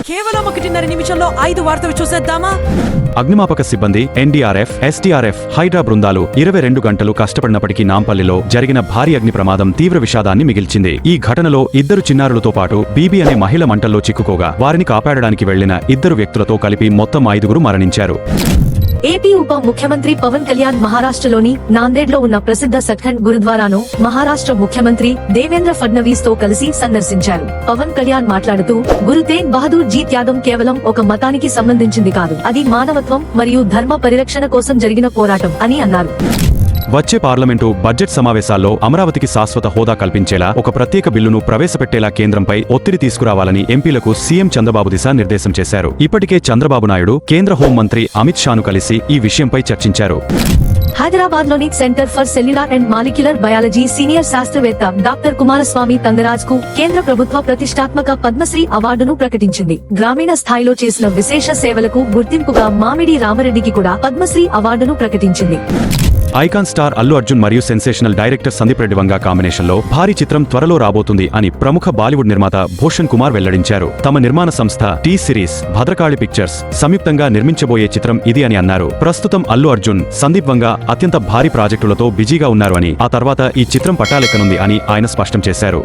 కేవలం 1.5 నిమిషంలో 5 వార్తలు చూసేద్దామా? అగ్నిమాపక సిబ్బంది, ఎన్డీఆర్ఎఫ్, ఎస్డీఆర్ఎఫ్, హైడ్రా బృందాలు 22 గంటలు కష్టపడినప్పటికీ నాంపల్లిలో జరిగిన భారీ అగ్ని ప్రమాదం తీవ్ర విషాదాన్ని మిగిల్చింది. ఈ ఘటనలో 2 చిన్నారులతో పాటు బీబీ అనే మహిళ మంటల్లో చిక్కుకోగా వారిని కాపాడడానికి వెళ్లిన 2 వ్యక్తులతో కలిపి మొత్తం 5గురు మరణించారు. ఏపీ ఉప ముఖ్యమంత్రి పవన్ కళ్యాణ్ మహారాష్ట్రలోని నాందేడ్లో ఉన్న ప్రసిద్ధ సచ్ఖండ్ గురుద్వారాను మహారాష్ట్ర ముఖ్యమంత్రి దేవేంద్ర ఫడ్నవీస్ తో కలిసి సందర్శించారు. పవన్ కళ్యాణ్ మాట్లాడుతూ, గురు తేగ్ బహదూర్ జీ త్యాగం కేవలం ఒక మతానికి సంబంధించింది కాదు, అది మానవత్వం మరియు ధర్మ పరిరక్షణ కోసం జరిగిన పోరాటం అని అన్నారు. వచ్చే పార్లమెంటు బడ్జెట్ సమావేశాల్లో అమరావతికి శాశ్వత హోదా కల్పించేలా ఒక ప్రత్యేక బిల్లును ప్రవేశపెట్టేలా కేంద్రంపై ఒత్తిడి తీసుకురావాలని ఎంపీలకు సీఎం చంద్రబాబు దిశానిర్దేశం చేశారు. ఇప్పటికే చంద్రబాబు నాయుడు కేంద్ర హోంమంత్రి అమిత్ షాను కలిసి ఈ విషయంపై చర్చించారు. హైదరాబాద్ లోని centre for cellular and molecular biology senior శాస్త్రవేత్త డాక్టర్ కుమారస్వామి తంగరాజ్ కు కేంద్ర ప్రభుత్వ ప్రతిష్టాత్మక పద్మశ్రీ అవార్డును ప్రకటించింది. గ్రామీణ స్థాయిలో చేసిన విశేష సేవలకు గుర్తింపుగా మామిడి రామరెడ్డికి కూడా పద్మశ్రీ అవార్డును ప్రకటించింది. ఐకాన్ స్టార్ అల్లు అర్జున్ మరియు sensational director Sandeep Reddy Vanga combination లో భారీ చిత్రం త్వరలో రాబోతుంది అని ప్రముఖ బాలీవుడ్ నిర్మాత భూషణ్ కుమార్ వెల్లడించారు. తమ నిర్మాణ సంస్థ టీ సిరీస్, భద్రకాళి పిక్చర్స్ సంయుక్తంగా నిర్మించబోయే చిత్రం ఇది అని అన్నారు. ప్రస్తుతం అల్లు అర్జున్, సందీప్ వంగ అత్యంత భారీ ప్రాజెక్టులతో బిజీగా ఉన్నారు అని, ఆ తర్వాత ఈ చిత్రం పట్టాలెక్కనుంది అని ఆయన స్పష్టం చేశారు.